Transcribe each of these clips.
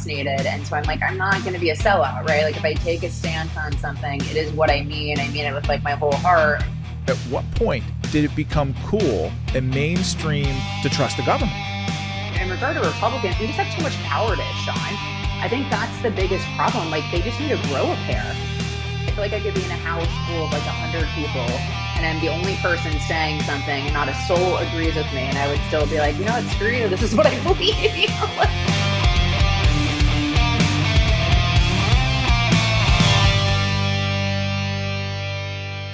assassinated. And so I'm like, I'm not going to be a sellout, right? Like if I take a stance on something, it is what I mean. I mean it with like my whole heart. At what point did it become cool and mainstream to trust the government? In regard to Republicans, we just have too much cowardice, Sean. I think that's the biggest problem. Like they just need to grow a pair. I feel like I could be in a house full of like 100 people and I'm the only person saying something and not a soul agrees with me, and I would still be like, you know what, screw you, this is what I believe.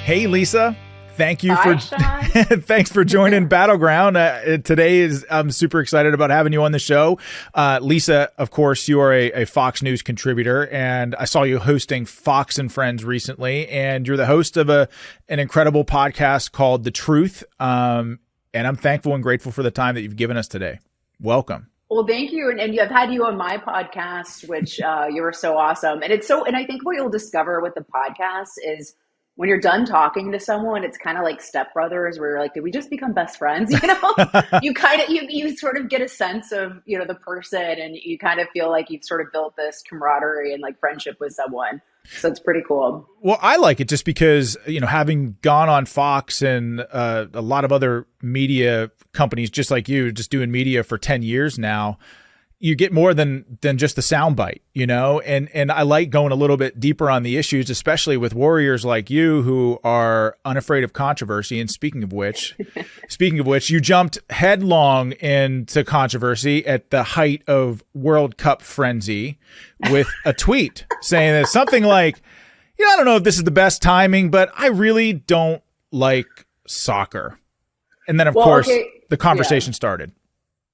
Hey, Lisa. Thank you Hi, for thanks for joining Battleground. I'm super excited about having you on the show. Lisa, of course, you are a Fox News contributor, and I saw you hosting Fox and Friends recently, and you're the host of an incredible podcast called The Truth. And I'm thankful and grateful for the time that you've given us today. Welcome. Well, thank you. And I've had you on my podcast, which you were so awesome. And and I think what you'll discover with the podcast is when you're done talking to someone, it's kind of like stepbrothers where you're like, did we just become best friends? You know, you sort of get a sense of, you know, the person, and you kind of feel like you've sort of built this camaraderie and like friendship with someone. So it's pretty cool. Well, I like it just because, you know, having gone on Fox and a lot of other media companies, just like you, just doing media for 10 years now, you get more than just the soundbite, you know, and I like going a little bit deeper on the issues, especially with warriors like you who are unafraid of controversy. And speaking of which, you jumped headlong into controversy at the height of World Cup frenzy with a tweet saying that something like, you know, I don't know if this is the best timing, but I really don't like soccer. And then, of course, the conversation started.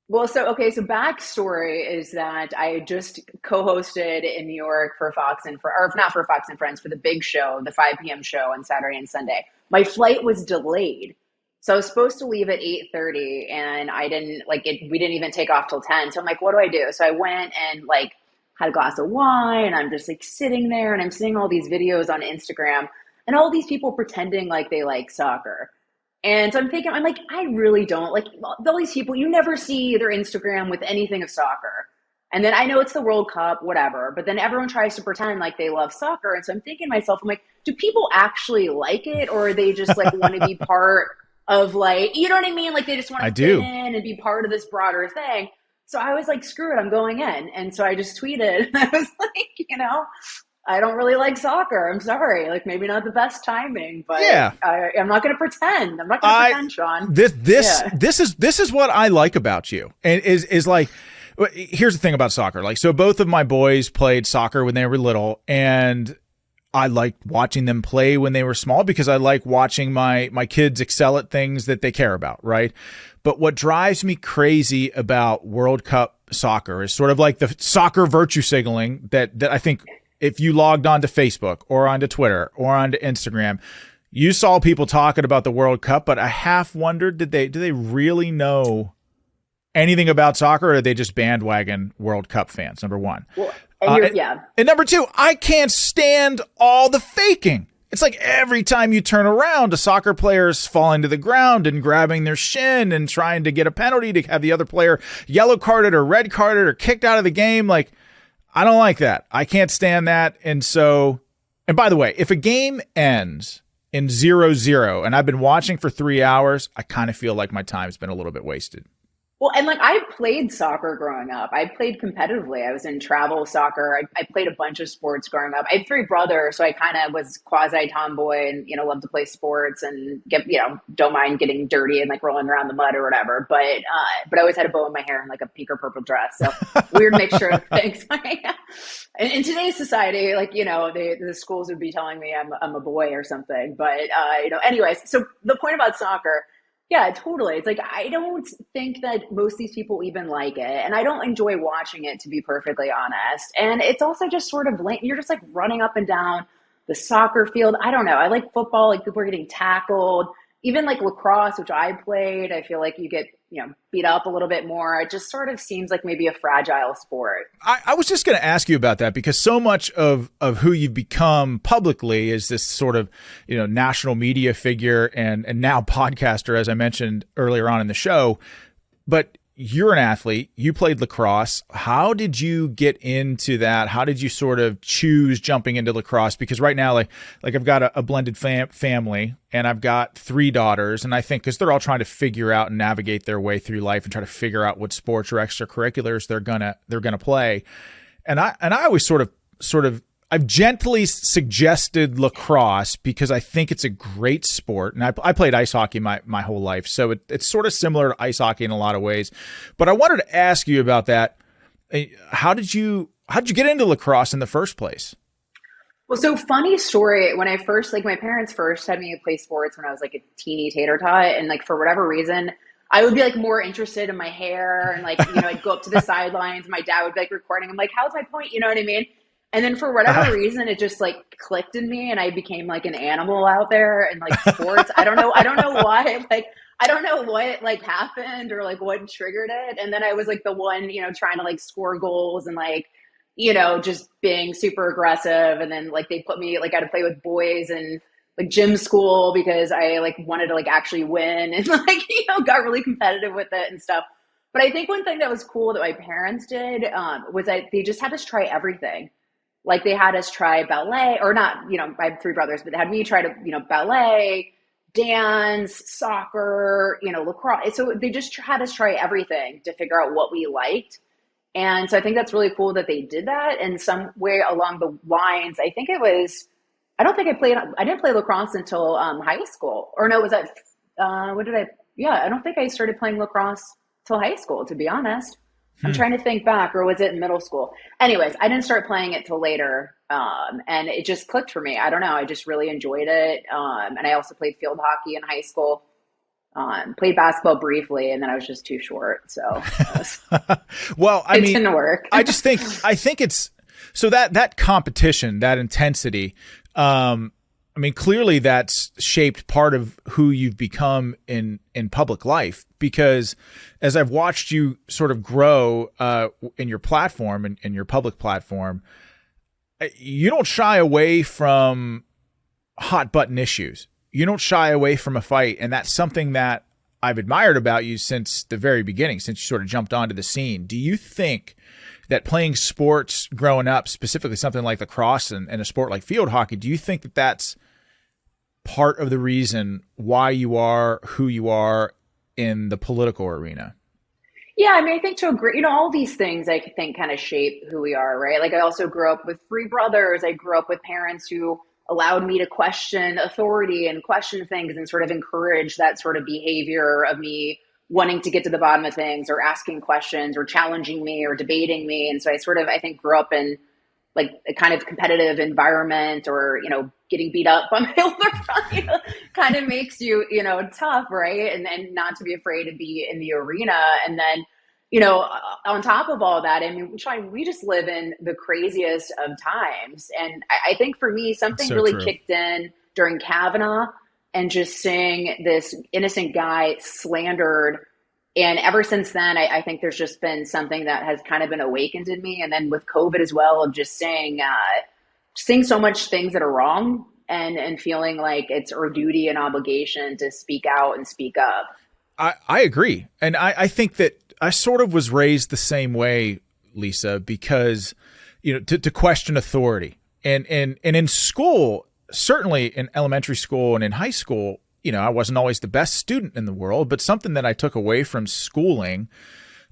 Well, so backstory is that I just co-hosted in New York for not for Fox and Friends, for the big show, the 5 p.m. show on Saturday and Sunday. My flight was delayed. So I was supposed to leave at 8:30 and I didn't we didn't even take off till 10. So I'm like, what do I do? So I went and like had a glass of wine, and I'm just like sitting there and I'm seeing all these videos on Instagram and all these people pretending like they like soccer. And so I'm like, I really don't like all these people. You never see their Instagram with anything of soccer. And then I know it's the World Cup, whatever, but then everyone tries to pretend like they love soccer. And so I'm thinking to myself, I'm like, do people actually like it, or are they just like want to be part of like, you know what I mean? Like they just want to fit in and be part of this broader thing. So I was like, screw it, I'm going in. And so I just tweeted, and I was like, you know, I don't really like soccer. I'm sorry. Like maybe not the best timing, but yeah. I'm not going to pretend. I'm not going to pretend, Sean. This is what I like about you. And is like, here's the thing about soccer. Like, so both of my boys played soccer when they were little, and I liked watching them play when they were small because I like watching my kids excel at things that they care about. Right. But what drives me crazy about World Cup soccer is sort of like the soccer virtue signaling that I think, if you logged onto Facebook or onto Twitter or onto Instagram, you saw people talking about the World Cup, but I half wondered, do they really know anything about soccer, or are they just bandwagon World Cup fans? Number one. Well, and number two, I can't stand all the faking. It's like every time you turn around, a soccer player is falling to the ground and grabbing their shin and trying to get a penalty to have the other player yellow carded or red carded or kicked out of the game. Like, I don't like that. I can't stand that. And by the way, if a game ends in 0-0 and I've been watching for 3 hours, I kind of feel like my time's been a little bit wasted. Well, and like I played soccer growing up. I played competitively. I was in travel soccer. I played a bunch of sports growing up. I have 3 brothers, so I kind of was quasi tomboy and, you know, loved to play sports and don't mind getting dirty and like rolling around the mud or whatever. But I always had a bow in my hair and like a pink or purple dress. So weird mixture of things. In today's society, like, you know, the schools would be telling me I'm a boy or something. But, anyways, so the point about soccer, yeah, totally. It's like, I don't think that most of these people even like it. And I don't enjoy watching it, to be perfectly honest. And it's also just sort of lame. You're just like running up and down the soccer field. I don't know. I like football. Like people are getting tackled. Even like lacrosse, which I played, I feel like you get, beat up a little bit more. It just sort of seems like maybe a fragile sport. I was just going to ask you about that, because so much of who you've become publicly is this sort of, national media figure and now podcaster, as I mentioned earlier on in the show. But you're an athlete, you played lacrosse. How did you get into that? How did you sort of choose jumping into lacrosse? Because right now, like I've got a blended family, and I've got 3 daughters, and I think because they're all trying to figure out and navigate their way through life and try to figure out what sports or extracurriculars they're gonna play. And I always sort of I've gently suggested lacrosse because I think it's a great sport. And I played ice hockey my whole life. So it's sort of similar to ice hockey in a lot of ways. But I wanted to ask you about that. How did you get into lacrosse in the first place? Well, so funny story. When I first, like my parents first had me play sports when I was like a teeny tater tot. And like for whatever reason, I would be like more interested in my hair and like, I'd go up to the sidelines. My dad would be like recording. I'm like, how's my point? You know what I mean? And then for whatever reason, it just like clicked in me and I became like an animal out there and like sports. I don't know why. Like, I don't know what like happened or like what triggered it. And then I was like the one, trying to like score goals and like, just being super aggressive. And then like they put me, like I had to play with boys and like gym school because I like wanted to like actually win and like, got really competitive with it and stuff. But I think one thing that was cool that my parents did was that they just had us try everything. Like they had us try ballet or not, I have 3 brothers, but they had me try to, ballet, dance, soccer, lacrosse. So they just had us try everything to figure out what we liked. And so I think that's really cool that they did that. And some way along the lines, I didn't play lacrosse until high school. Or no, was that, I don't think I started playing lacrosse till high school, to be honest. I'm trying to think back, or was it in middle school? Anyways, I didn't start playing it till later, and it just clicked for me. I don't know. I just really enjoyed it, and I also played field hockey in high school. Played basketball briefly, and then I was just too short, so well, it didn't work. I think it's so that competition, that intensity. Clearly that's shaped part of who you've become in public life, because as I've watched you sort of grow in your platform and in your public platform, you don't shy away from hot button issues. You don't shy away from a fight. And that's something that I've admired about you since the very beginning, since you sort of jumped onto the scene. Do you think that playing sports growing up, specifically something like lacrosse and a sport like field hockey, do you think that that's part of the reason why you are who you are in the political arena? Yeah, I think to agree, all these things I think kind of shape who we are, right? Like I also grew up with 3 brothers. I grew up with parents who allowed me to question authority and question things and sort of encourage that sort of behavior of me wanting to get to the bottom of things or asking questions or challenging me or debating me. And so I think grew up in like a kind of competitive environment, or, getting beat up by my older brother, kind of makes you, tough, right? And then not to be afraid to be in the arena. And then, on top of all that, Sean, we just live in the craziest of times. And I think for me, something so really true. kicked in during Kavanaugh and just seeing this innocent guy slandered. And ever since then, I think there's just been something that has kind of been awakened in me. And then with COVID as well, of just seeing so much things that are wrong and feeling like it's our duty and obligation to speak out and speak up. I agree. And I think that I sort of was raised the same way, Lisa, because, to question authority. And in school, certainly in elementary school and in high school, I wasn't always the best student in the world, but something that I took away from schooling,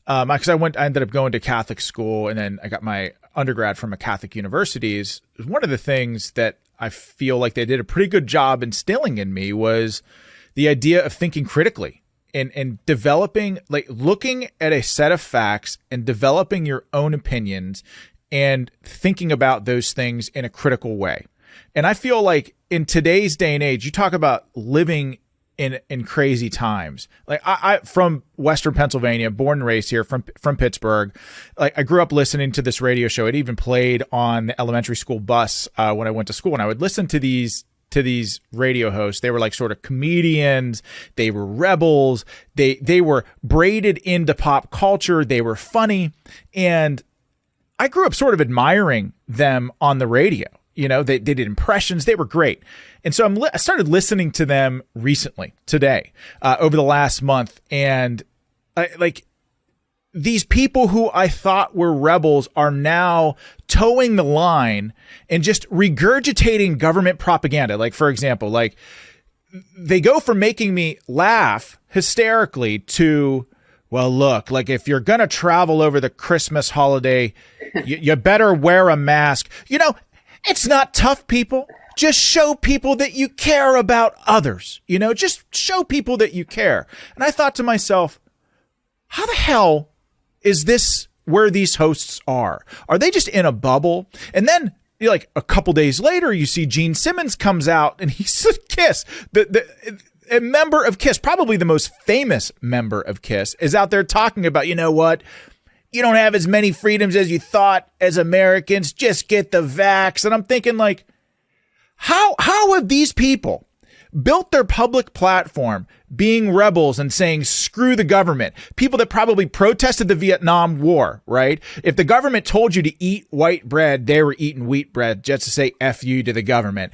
because I ended up going to Catholic school, and then I got my undergrad from a Catholic university. Is one of the things that I feel like they did a pretty good job instilling in me was the idea of thinking critically and developing, like looking at a set of facts and developing your own opinions and thinking about those things in a critical way. And I feel like in today's day and age, you talk about living in crazy times. Like I from Western Pennsylvania, born and raised here from Pittsburgh. Like I grew up listening to this radio show. It even played on the elementary school bus when I went to school, and I would listen to these radio hosts. They were like sort of comedians. They were rebels. They were braided into pop culture. They were funny. And I grew up sort of admiring them on the radio. They did impressions. They were great. And so I started listening to them recently, today, over the last month. And these people who I thought were rebels are now towing the line and just regurgitating government propaganda. Like, for example, like they go from making me laugh hysterically to, well, look, like if you're going to travel over the Christmas holiday, you better wear a mask. You know, it's not tough, people. Just show people that you care about others. You know, just show people that you care. And I thought to myself, how the hell is this where these hosts are? Are they just in a bubble? And then, like a couple days later, you see Gene Simmons comes out and he's Kiss, a member of Kiss, probably the most famous member of Kiss, is out there talking about, you know what? You don't have as many freedoms as you thought as Americans. Just get the vax. And I'm thinking, like, how have these people built their public platform being rebels and saying, screw the government? People that probably protested the Vietnam War, right? If the government told you to eat white bread, they were eating wheat bread just to say F you to the government.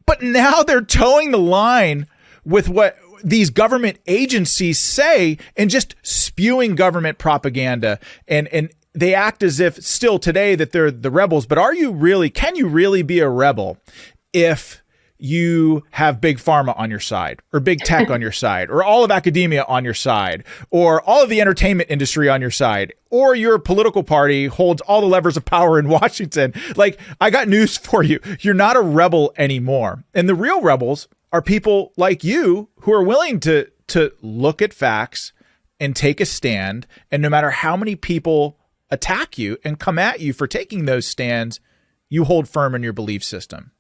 But now they're towing the line with what these government agencies say and just spewing government propaganda. And they act as if still today that they're the rebels. But can you really be a rebel if you have big pharma on your side, or big tech on your side, or all of academia on your side, or all of the entertainment industry on your side, or your political party holds all the levers of power in Washington? Like, I got news for you. You're not a rebel anymore. And the real rebels are people like you who are willing to look at facts and take a stand. And no matter how many people attack you and come at you for taking those stands, you hold firm in your belief system.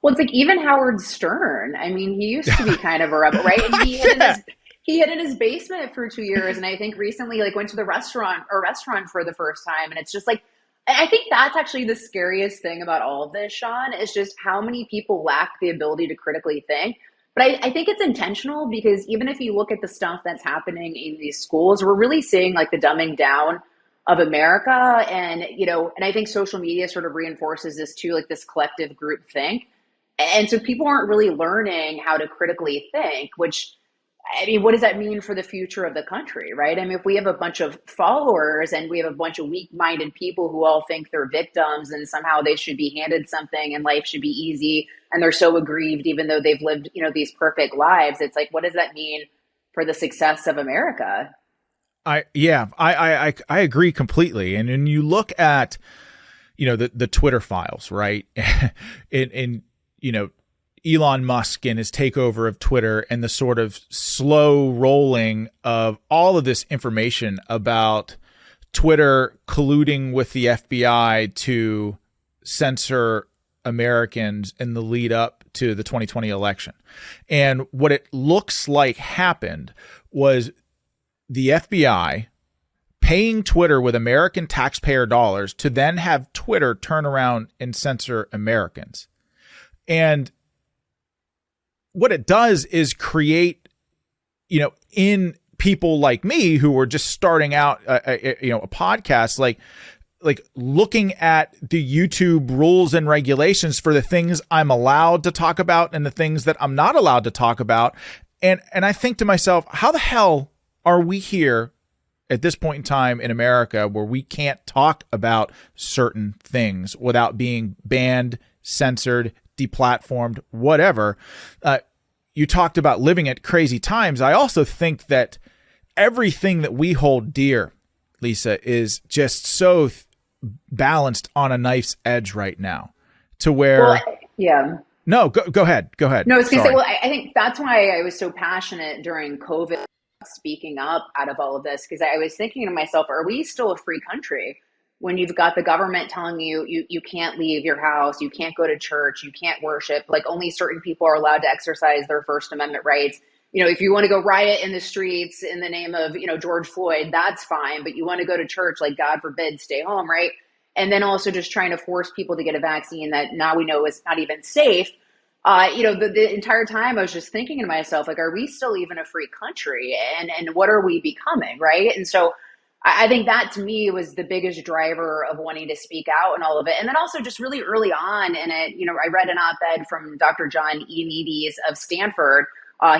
Well, it's like even Howard Stern. I mean, he used to be kind of a rebel, right? And he hid in his basement for 2 years, and I think recently, like, went to the restaurant for the first time. And it's just like, I think that's actually the scariest thing about all of this, Sean, is just how many people lack the ability to critically think. But I think it's intentional, because even if you look at the stuff that's happening in these schools, we're really seeing like the dumbing down of America, and and I think social media sort of reinforces this too, like this collective group think. And so people aren't really learning how to critically think, which, I mean, what does that mean for the future of the country, right? I mean, if we have a bunch of followers and we have a bunch of weak-minded people who all think they're victims and somehow they should be handed something and life should be easy, and they're so aggrieved even though they've lived, these perfect lives, it's like, what does that mean for the success of America? I agree completely. And when you look at, the Twitter files, right? in Elon Musk and his takeover of Twitter, and the sort of slow rolling of all of this information about Twitter colluding with the FBI to censor Americans in the lead up to the 2020 election. And what it looks like happened was the FBI paying Twitter with American taxpayer dollars to then have Twitter turn around and censor Americans. And what it does is create, in people like me who were just starting out, a podcast, like looking at the YouTube rules and regulations for the things I'm allowed to talk about and the things that I'm not allowed to talk about. And I think to myself, how the hell are we here at this point in time in America where we can't talk about certain things without being banned, censored, deplatformed, whatever? You talked about living at crazy times. I also think that everything that we hold dear, Lisa, is just so balanced on a knife's edge right now, to where. Well, yeah. No, go ahead. Go ahead. No, I was going to say, well, I think that's why I was so passionate during COVID, speaking up out of all of this, because I was thinking to myself, are we still a free country when you've got the government telling you can't leave your house, you can't go to church, you can't worship, like only certain people are allowed to exercise their First Amendment rights. If you want to go riot in the streets in the name of, George Floyd, that's fine. But you want to go to church, like, God forbid, stay home, right? And then also just trying to force people to get a vaccine that now we know is not even safe. The entire time I was just thinking to myself, like, are we still even a free country? And what are we becoming, right? And so I think that to me was the biggest driver of wanting to speak out and all of it. And then also just really early on in it, I read an op-ed from Dr. John Ioannidis of Stanford.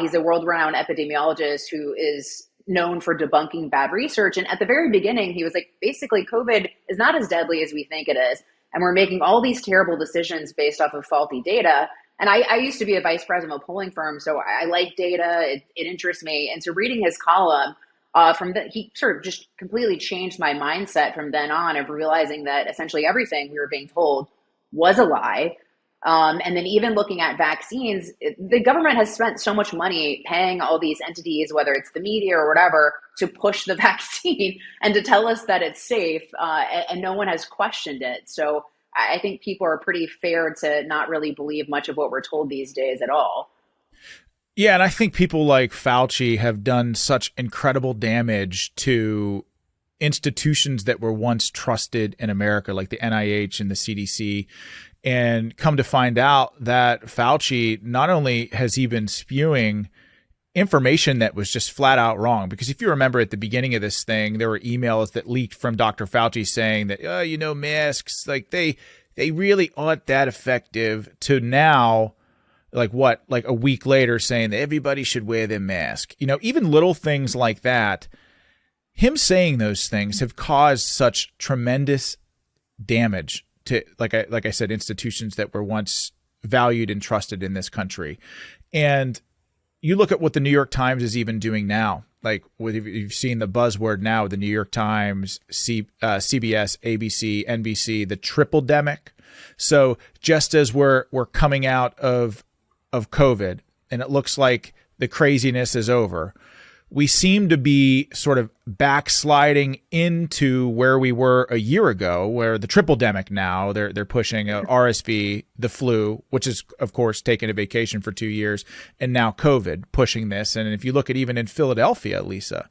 He's a world-renowned epidemiologist who is known for debunking bad research. And at the very beginning, he was like, basically, COVID is not as deadly as we think it is. And we're making all these terrible decisions based off of faulty data. And I used to be a vice president of a polling firm, so I like data. It interests me. And so reading his column, he sort of just completely changed my mindset from then on of realizing that essentially everything we were being told was a lie. And then even looking at vaccines, the government has spent so much money paying all these entities, whether it's the media or whatever, to push the vaccine and to tell us that it's safe, and no one has questioned it. So I think people are pretty fair to not really believe much of what we're told these days at all. Yeah, and I think people like Fauci have done such incredible damage to institutions that were once trusted in America, like the NIH and the CDC. And come to find out that Fauci, not only has he been spewing information that was just flat out wrong, because if you remember at the beginning of this thing, there were emails that leaked from Dr. Fauci saying that, masks, like they really aren't that effective, to now, like a week later saying that everybody should wear their mask. Even little things like that, him saying those things have caused such tremendous damage to, like I said, institutions that were once valued and trusted in this country. And you look at what the New York Times is even doing now. Like, you've seen the buzzword now, the New York Times, CBS, ABC, NBC, the triple-demic. So just as we're coming out of COVID and it looks like the craziness is over, we seem to be sort of backsliding into where we were a year ago, where the triple-demic now, they're pushing RSV, the flu, which is, of course, taking a vacation for 2 years, and now COVID pushing this. And if you look at even in Philadelphia, Lisa,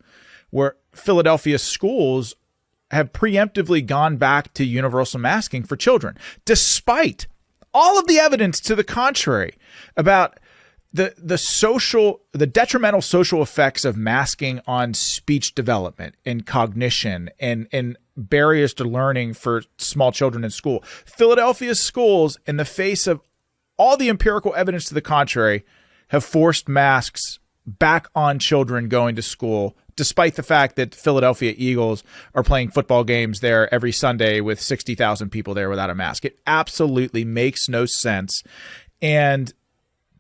where Philadelphia schools have preemptively gone back to universal masking for children, despite all of the evidence to the contrary about the detrimental social effects of masking on speech development and cognition and barriers to learning for small children in school. Philadelphia's schools, in the face of all the empirical evidence to the contrary, have forced masks back on children going to school, despite the fact that Philadelphia Eagles are playing football games there every Sunday with 60,000 people there without a mask. It absolutely makes no sense. And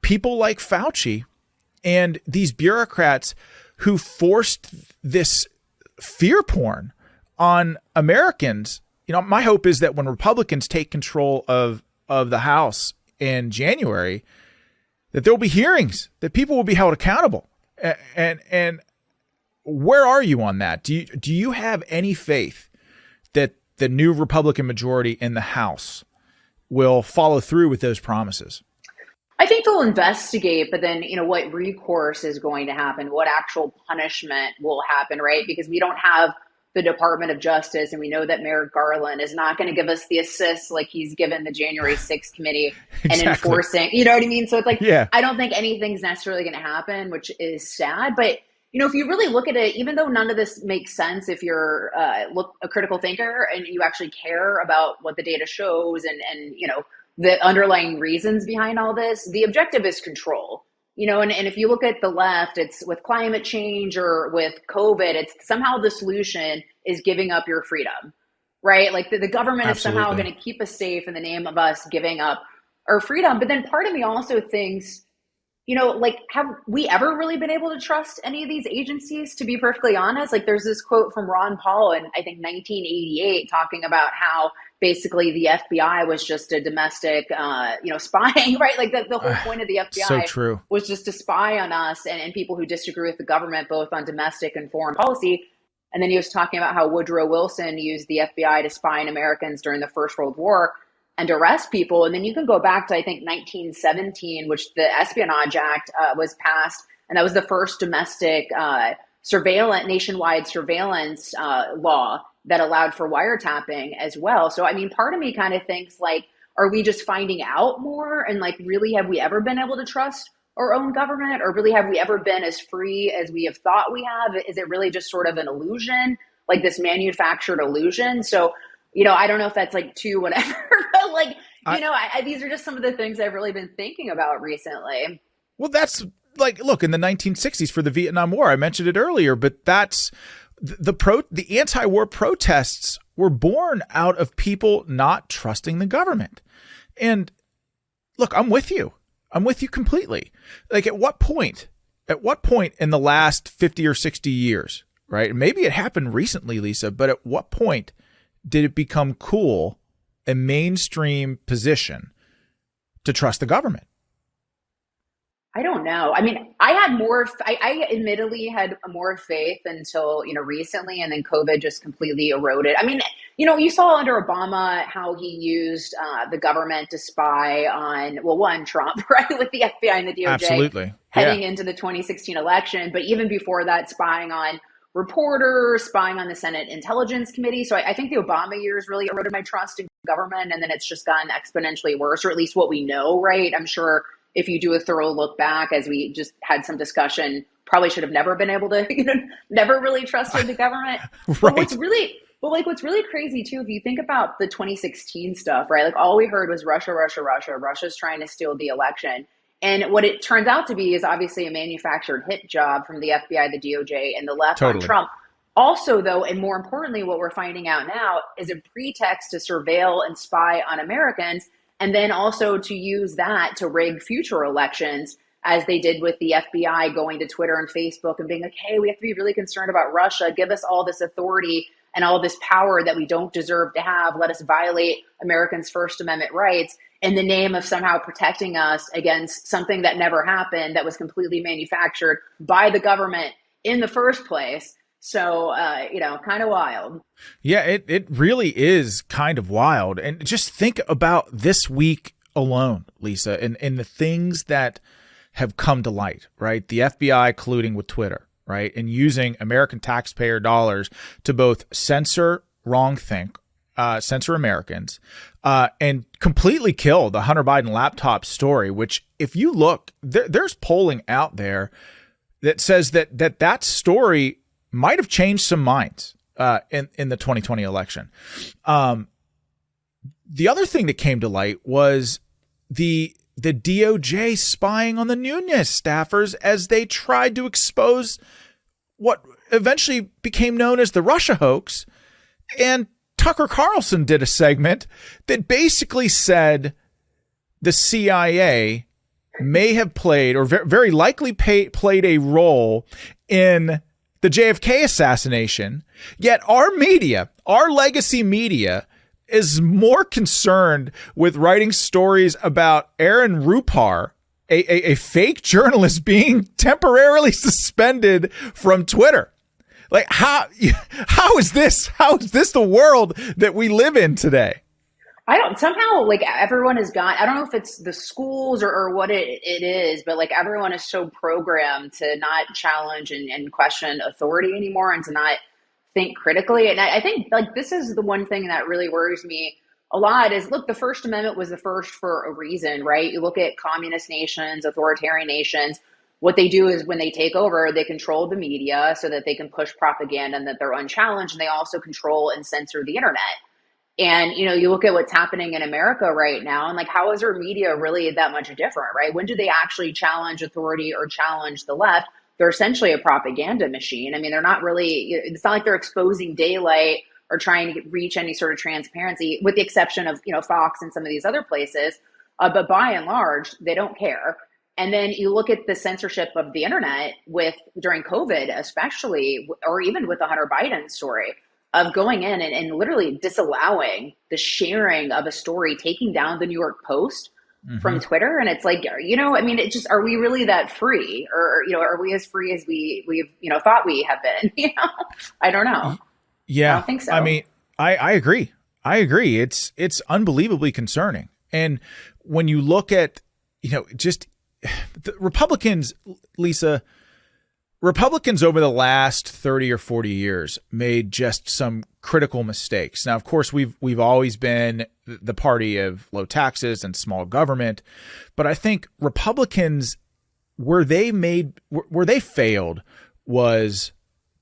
people like Fauci and these bureaucrats who forced this fear porn on Americans, my hope is that when Republicans take control of the House in January, that there'll be hearings, that people will be held accountable. And where are you on that? Do you have any faith that the new Republican majority in the House will follow through with those promises? I think they'll investigate, but then, what recourse is going to happen? What actual punishment will happen, right? Because we don't have the Department of Justice, and we know that Merrick Garland is not going to give us the assist like he's given the January 6th committee and enforcing, you know what I mean? So it's like, yeah. I don't think anything's necessarily going to happen, which is sad. But, if you really look at it, even though none of this makes sense, if you're a critical thinker and you actually care about what the data shows and the underlying reasons behind all this, the objective is control. And if you look at the left, it's with climate change or with COVID, it's somehow the solution is giving up your freedom, right? Like the government Absolutely. Is somehow going to keep us safe in the name of us giving up our freedom. But then part of me also thinks, have we ever really been able to trust any of these agencies, to be perfectly honest? Like, there's this quote from Ron Paul in, I think, 1988, talking about how basically the FBI was just a domestic, spying, right? Like the whole point of the FBI was just to spy on us and people who disagree with the government, both on domestic and foreign policy. And then he was talking about how Woodrow Wilson used the FBI to spy on Americans during the First World War and arrest people. And then you can go back to, I think, 1917, which the Espionage Act was passed. And that was the first domestic nationwide surveillance law that allowed for wiretapping as well. So, I mean, part of me kind of thinks, like, are we just finding out more? And like, really, have we ever been able to trust our own government? Or really, have we ever been as free as we have thought we have? Is it really just sort of an illusion, like this manufactured illusion? So, I don't know if that's like too whatever, but like, these are just some of the things I've really been thinking about recently. Well, that's like, look, in the 1960s for the Vietnam War, I mentioned it earlier, but that's the anti-war protests were born out of people not trusting the government. And look, I'm with you. I'm with you completely. Like, at what point in the last 50 or 60 years, right? Maybe it happened recently, Lisa, but at what point did it become cool, a mainstream position, to trust the government? I don't know. I mean, I admittedly had more faith until, recently, and then COVID just completely eroded. I mean, you saw under Obama how he used the government to spy on, well, one, Trump, right, with the FBI and the DOJ. Absolutely. Heading into the 2016 election. But even before that, spying on reporters, spying on the Senate Intelligence Committee. So I think the Obama years really eroded my trust in government, and then it's just gotten exponentially worse, or at least what we know, right? I'm sure if you do a thorough look back, as we just had some discussion, probably should have never been able to, never really trusted the government. Right. But what's really crazy too, if you think about the 2016 stuff, right? Like, all we heard was Russia, Russia, Russia. Russia's trying to steal the election. And what it turns out to be is obviously a manufactured hit job from the FBI, the DOJ, and the left on Trump. Also, though, and more importantly, what we're finding out now is a pretext to surveil and spy on Americans, and then also to use that to rig future elections, as they did with the FBI going to Twitter and Facebook and being like, hey, we have to be really concerned about Russia. Give us all this authority and all this power that we don't deserve to have. Let us violate Americans' First Amendment rights in the name of somehow protecting us against something that never happened, that was completely manufactured by the government in the first place. So, kind of wild. Yeah, it really is kind of wild. And just think about this week alone, Lisa, and the things that have come to light, right? The FBI colluding with Twitter, right? And using American taxpayer dollars to both censor wrongthink, censor Americans, and completely kill the Hunter Biden laptop story, which, if you look, there's polling out there that says that story might have changed some minds in the 2020 election. The other thing that came to light was the DOJ spying on the Nunes staffers as they tried to expose what eventually became known as the Russia hoax. And Tucker Carlson did a segment that basically said the CIA may have played, or very likely played, a role in the JFK assassination, yet our media, our legacy media, is more concerned with writing stories about Aaron Rupar, a fake journalist, being temporarily suspended from Twitter. Like, how is this the world that we live in today? Somehow, like, everyone has got, I don't know if it's the schools or what it is, but like, everyone is so programmed to not challenge and question authority anymore, and to not think critically. And I think, like, this is the one thing that really worries me a lot is, look, the First Amendment was the first for a reason, right? You look at communist nations, authoritarian nations, what they do is when they take over, they control the media so that they can push propaganda and that they're unchallenged. And they also control and censor the internet. And, you look at what's happening in America right now, and like, how is our media really that much different, right? When do they actually challenge authority or challenge the left? They're essentially a propaganda machine. I mean, they're not really, it's not like they're exposing daylight or trying to reach any sort of transparency, with the exception of, Fox and some of these other places. But by and large, they don't care. And then you look at the censorship of the internet during COVID, especially, or even with the Hunter Biden story, of going in and literally disallowing the sharing of a story, taking down the New York Post from Twitter. And it's like, I mean, it just, are we really that free? Or, are we as free as we've thought we have been? I don't know. Yeah. I don't think so. I mean, I agree. It's unbelievably concerning. And when you look at, just the Republicans, Lisa, Republicans over the last 30 or 40 years made just some critical mistakes. Now, of course, we've always been the party of low taxes and small government, but I think Republicans, where they failed was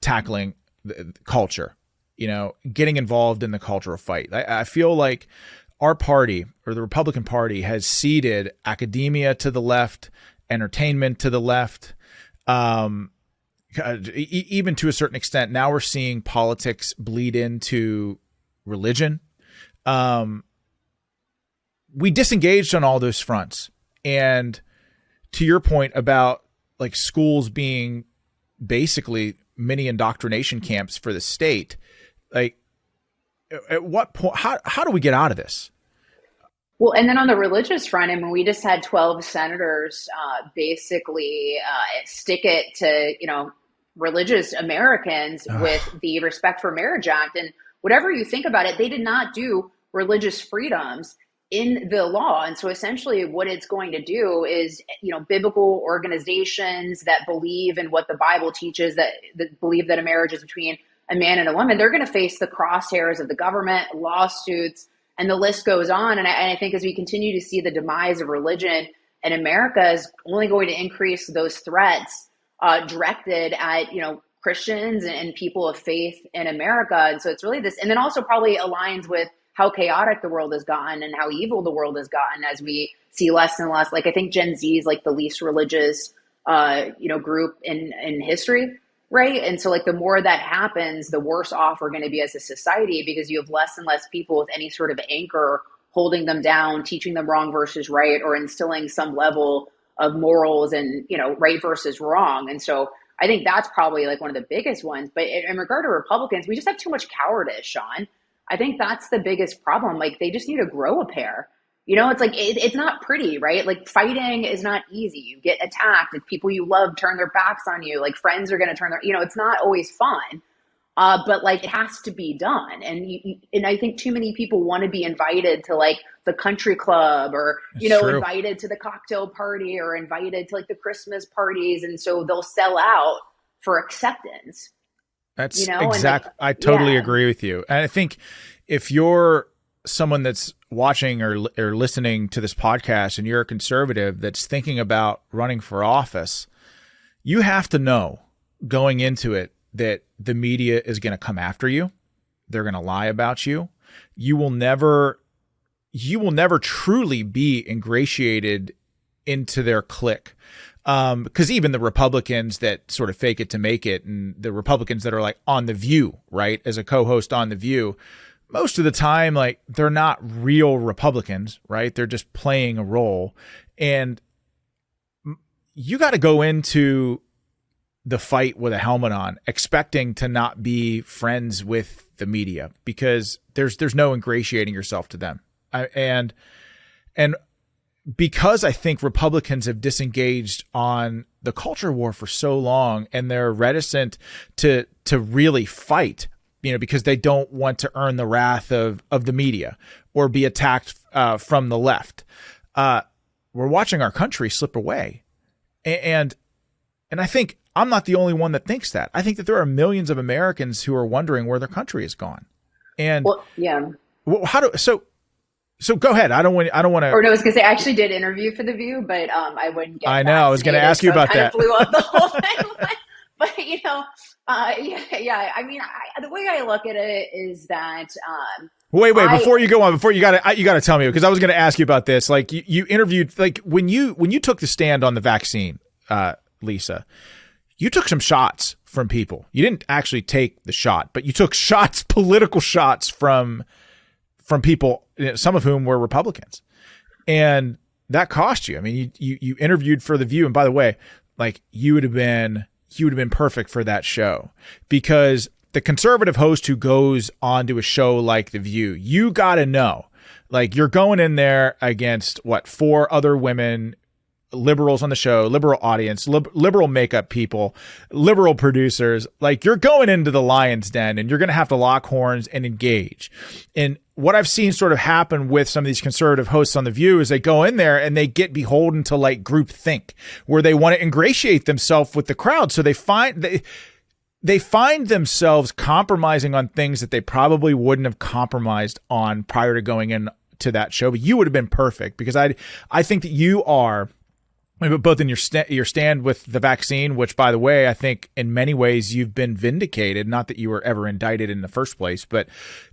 tackling the culture, getting involved in the cultural fight. I feel like our party, or the Republican Party, has ceded academia to the left entertainment to the left. Even to a certain extent, now we're seeing politics bleed into religion. We disengaged on all those fronts. And to your point about like schools being basically mini indoctrination camps for the state, like at what point, how do we get out of this? Well, and then on the religious front, I mean, we just had 12 senators basically stick it to, religious Americans with the Respect for Marriage Act. And whatever you think about it, they did not do religious freedoms in the law. And so essentially what it's going to do is, biblical organizations that believe in what the Bible teaches, that believe that a marriage is between a man and a woman, they're going to face the crosshairs of the government, lawsuits, and the list goes on. And I think as we continue to see the demise of religion in America is only going to increase those threats directed at, Christians and people of faith in America. And so it's really this, and then also probably aligns with how chaotic the world has gotten and how evil the world has gotten as we see less and less. Like I think Gen Z is like the least religious, group in history. Right. And so like the more that happens, the worse off we're going to be as a society, because you have less and less people with any sort of anchor holding them down, teaching them wrong versus right, or instilling some level of morals and, right versus wrong. And so I think that's probably like one of the biggest ones. But in regard to Republicans, we just have too much cowardice, Sean. I think that's the biggest problem. Like they just need to grow a pair. It's like, it's not pretty, right? Like fighting is not easy. You get attacked. If people you love turn their backs on you, like friends are going to turn their, it's not always fun. But like it has to be done. And I think too many people want to be invited to like the country club or, invited to the cocktail party or invited to like the Christmas parties. And so they'll sell out for acceptance. That's exactly, I totally agree with you. And I think if you're someone that's watching or listening to this podcast and you're a conservative that's thinking about running for office, you have to know going into it that the media is going to come after you. They're going to lie about you. You will never truly be ingratiated into their clique. Because even the Republicans that sort of fake it to make it, and the Republicans that are like on The View, right, as a co-host on The View, most of the time, like they're not real Republicans, right? They're just playing a role. And you got to go into the fight with a helmet on, expecting to not be friends with the media, because there's no ingratiating yourself to them. And because I think Republicans have disengaged on the culture war for so long, and they're reticent to really fight, because they don't want to earn the wrath of the media or be attacked from the left. We're watching our country slip away. And I think I'm not the only one that thinks that. I think that there are millions of Americans who are wondering where their country has gone. And so go ahead. I don't want to. Or no, I was going to say I actually did interview for The View, but I wouldn't get. I know. I was going to ask you about that. Blew up the whole thing. But I mean, the way I look at it is that. Wait! Before you go on, you got to tell me, because I was going to ask you about this. Like you interviewed, like when you took the stand on the vaccine, Lisa, you took some shots from people. You didn't actually take the shot, but you took shots, political shots from people, some of whom were Republicans, and that cost you. I mean, you interviewed for The View, and by the way, like you would have been perfect for that show, because the conservative host who goes onto a show like The View, you got to know, like you're going in there against 4 other women, liberals on the show, liberal audience, liberal makeup people, liberal producers. Like you're going into the lion's den, and you're going to have to lock horns and engage. And what I've seen sort of happen with some of these conservative hosts on The View is they go in there and they get beholden to like group think, where they want to ingratiate themselves with the crowd. So they find themselves compromising on things that they probably wouldn't have compromised on prior to going into that show. But you would have been perfect, because I think that you are, both in your stand with the vaccine, which, by the way, I think in many ways you've been vindicated. Not that you were ever indicted in the first place, but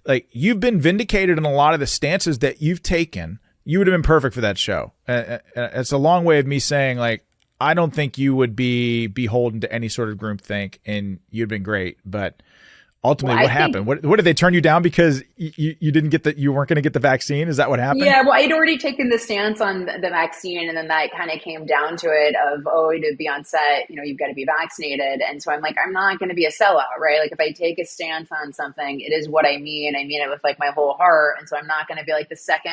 like you've been vindicated in a lot of the stances that you've taken. You would have been perfect for that show. It's a long way of me saying, like, I don't think you would be beholden to any sort of groupthink, and you'd been great. But Well, ultimately, I what think happened? What did they turn you down because you didn't get you weren't going to get the vaccine? Is that what happened? Yeah, well, I'd already taken the stance on the vaccine, and then that kind of came down to it of, oh, to be on set, you've got to be vaccinated. And so I'm like, I'm not going to be a sellout, right? Like if I take a stance on something, it is what I mean. I mean it with like my whole heart. And so I'm not going to be like the second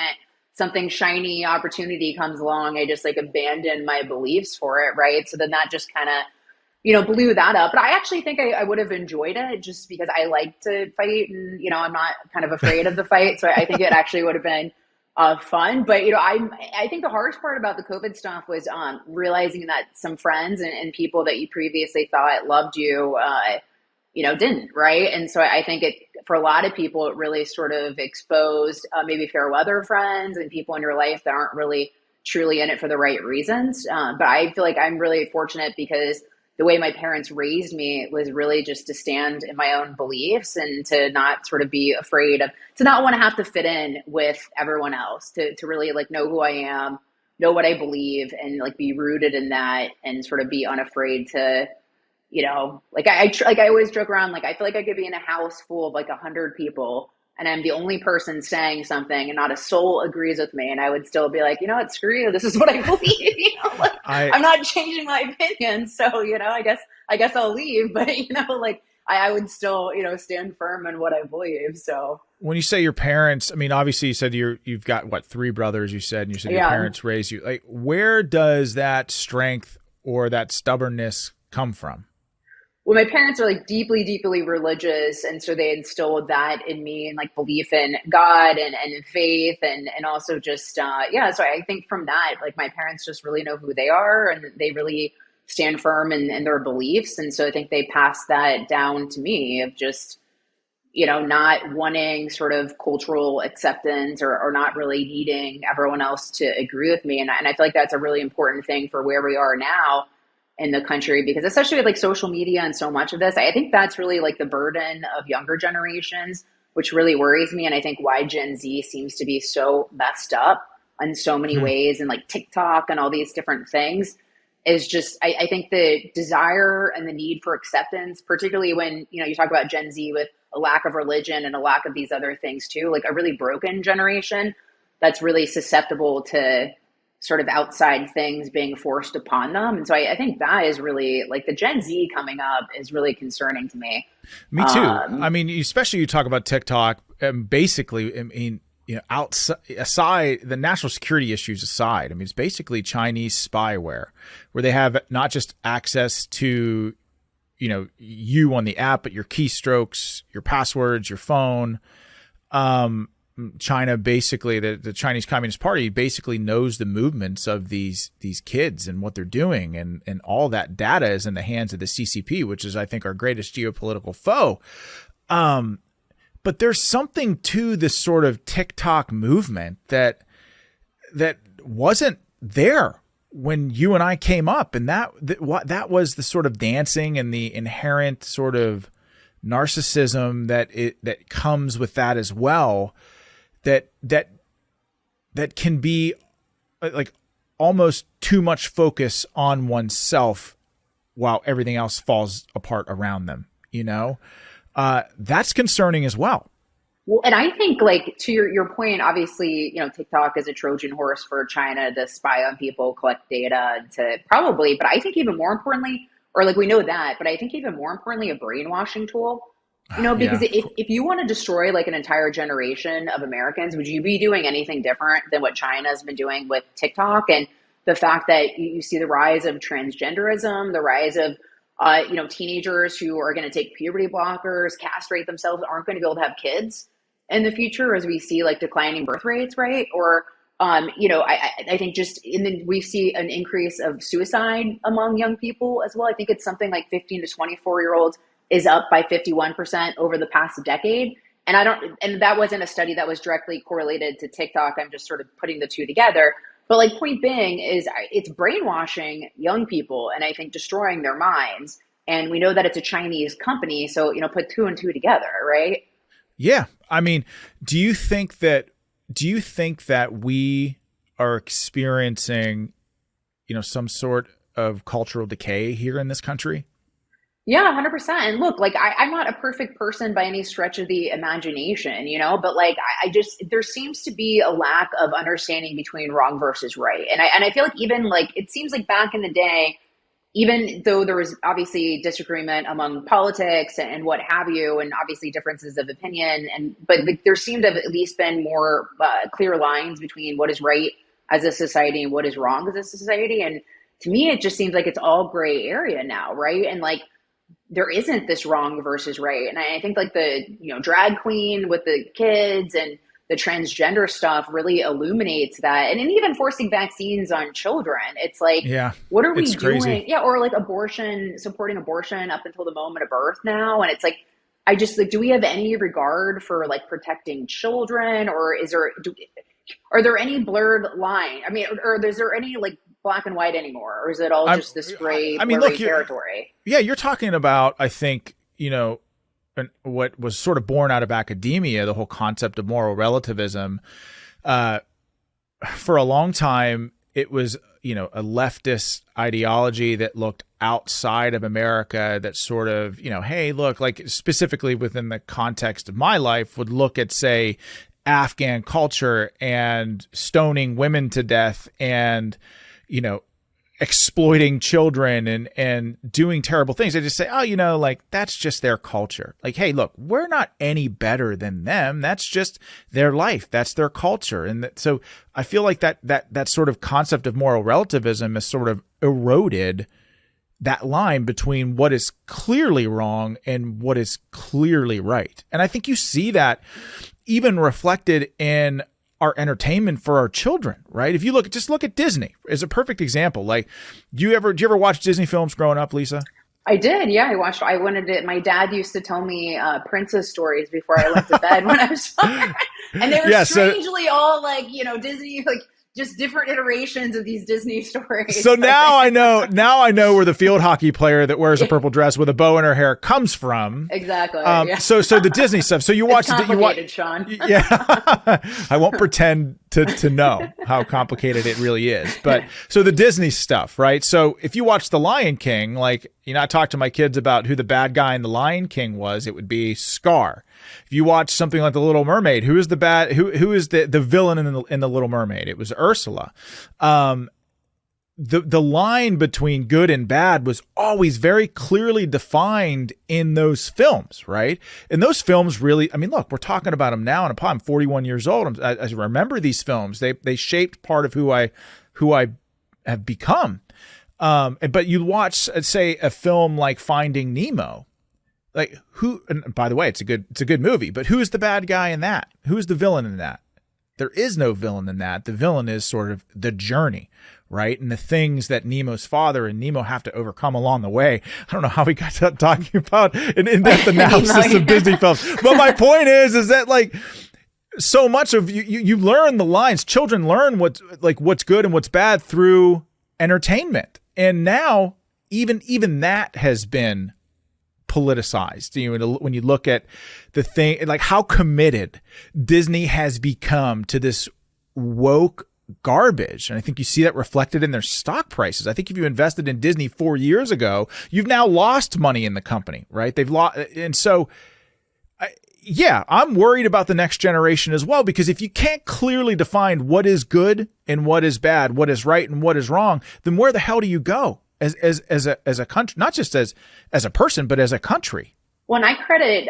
something shiny opportunity comes along, I just like abandon my beliefs for it, right? So then that just kind of blew that up. But I actually think I would have enjoyed it just because I like to fight and, I'm not kind of afraid of the fight. So I think it actually would have been fun. But, I think the hardest part about the COVID stuff was realizing that some friends and people that you previously thought loved you, didn't, right? And so I think for a lot of people, it really sort of exposed maybe fair weather friends and people in your life that aren't really truly in it for the right reasons. But I feel like I'm really fortunate because the way my parents raised me was really just to stand in my own beliefs and to not sort of be afraid of, to not want to have to fit in with everyone else, to really like know who I am, know what I believe, and like be rooted in that and sort of be unafraid to, like I always joke around, like I feel like I could be in a house full of like 100 people and I'm the only person saying something and not a soul agrees with me. And I would still be like, you know what, screw you. This is what I believe. Like, I I'm not changing my opinion. So, I guess I'll leave, but like I would still, stand firm in what I believe. So when you say your parents, I mean, obviously you said you've got what, 3 brothers, you said, and you said your yeah. parents raised you. Like, where does that strength or that stubbornness come from? Well, my parents are like deeply, deeply religious. And so they instilled that in me and like belief in God and faith and also just, yeah. So I think from that, like my parents just really know who they are and they really stand firm in their beliefs. And so I think they passed that down to me of just, not wanting sort of cultural acceptance or not really needing everyone else to agree with me. And I feel like that's a really important thing for where we are now in the country, because especially with like social media and so much of this, I think that's really like the burden of younger generations, which really worries me. And I think why Gen Z seems to be so messed up in so many Hmm. ways and like TikTok and all these different things is just, I think the desire and the need for acceptance, particularly when, you talk about Gen Z with a lack of religion and a lack of these other things too, like a really broken generation that's really susceptible to sort of outside things being forced upon them. And so I think that is really like the Gen Z coming up is really concerning to me. Me too. I mean, especially you talk about TikTok, basically, I mean, outside, aside the national security issues aside, I mean, it's basically Chinese spyware where they have not just access to, you on the app, but your keystrokes, your passwords, your phone. China basically, the Chinese Communist Party basically knows the movements of these kids and what they're doing, and all that data is in the hands of the CCP, which is, I think, our greatest geopolitical foe. But there's something to this sort of TikTok movement that wasn't there when you and I came up, and that was the sort of dancing and the inherent sort of narcissism that comes with that as well. That can be like almost too much focus on oneself while everything else falls apart around them, that's concerning as well. Well, and I think like to your point, obviously, TikTok is a Trojan horse for China to spy on people, collect data to probably, but I think even more importantly, or like we know that, but I think even more importantly, a brainwashing tool. Because Yeah. if you want to destroy like an entire generation of Americans, would you be doing anything different than what China has been doing with TikTok? And the fact that you see the rise of transgenderism, the rise of, teenagers who are going to take puberty blockers, castrate themselves, aren't going to be able to have kids in the future as we see like declining birth rates, right? Or, I think just we see an increase of suicide among young people as well. I think it's something like 15 to 24-year-olds is up by 51% over the past decade. And that wasn't a study that was directly correlated to TikTok. I'm just sort of putting the two together. But like point being is it's brainwashing young people and I think destroying their minds. And we know that it's a Chinese company. So, put two and two together, right? Yeah. I mean, do you think that we are experiencing, some sort of cultural decay here in this country? Yeah, 100%. And look, like I'm not a perfect person by any stretch of the imagination, but like I just there seems to be a lack of understanding between wrong versus right. And I feel like even like it seems like back in the day, even though there was obviously disagreement among politics and what have you, and obviously differences of opinion, but like, there seemed to have at least been more clear lines between what is right as a society and what is wrong as a society. And to me, it just seems like it's all gray area now, right? And like there isn't this wrong versus right. And I think like the, drag queen with the kids and the transgender stuff really illuminates that. And then even forcing vaccines on children, it's like, Yeah, what are we it's doing? crazy. Yeah. Or like abortion, supporting abortion up until the moment of birth now. And it's like, I just like, do we have any regard for like protecting children, or are there any blurred line? I mean, or is there any like black and white anymore? Or is it all I'm, just this gray, I mean, look, blurry territory? yeah, you're talking about, I think, what was sort of born out of academia, the whole concept of moral relativism. For a long time, it was, a leftist ideology that looked outside of America that sort of, hey, look, like specifically within the context of my life, would look at, say, Afghan culture and stoning women to death and, exploiting children and doing terrible things. They just say, oh, like that's just their culture. Like, hey, look, we're not any better than them. That's just their life. That's their culture. And so I feel like that sort of concept of moral relativism has sort of eroded that line between what is clearly wrong and what is clearly right. And I think you see that even reflected in our entertainment for our children, right? If you just look at Disney as a perfect example. Like, do you ever watch Disney films growing up, Lisa? I did, yeah. I wanted to. My dad used to tell me princess stories before I went to bed when I was young, and they were Yeah, strangely all like Disney, like just different iterations of these Disney stories. So now I know. Now I know where the field hockey player that wears a purple dress with a bow in her hair comes from. Exactly. Yeah. So the Disney stuff. So you watch it's complicated, Sean. Yeah, I won't pretend to know how complicated it really is. But so the Disney stuff, right? So if you watch The Lion King, like, I talk to my kids about who the bad guy in The Lion King was, it would be Scar. If you watch something like The Little Mermaid, who is the villain in the Little Mermaid? It was Ursula. The line between good and bad was always very clearly defined in those films, right? And those films really, I mean, look, we're talking about them now, and I'm 41 years old. I remember these films. They shaped part of who I have become. But you watch, say, a film like Finding Nemo. Like, who? And by the way, it's a good movie. But who's the bad guy in that? Who's the villain in that? There is no villain in that. The villain is sort of the journey, right? And the things that Nemo's father and Nemo have to overcome along the way. I don't know how we got to talking about an in-depth analysis of Disney films. But my point is that like so much of you learn the lines. Children learn what's good and what's bad through entertainment. And now even that has been politicized. When you look at the thing, like how committed Disney has become to this woke garbage. And I think you see that reflected in their stock prices. I think if you invested in Disney 4 years ago, you've now lost money in the company, right? They've lost. And so, I'm worried about the next generation as well, because if you can't clearly define what is good and what is bad, what is right and what is wrong, then where the hell do you go as a country, not just as a person, but as a country? Well, and I credit,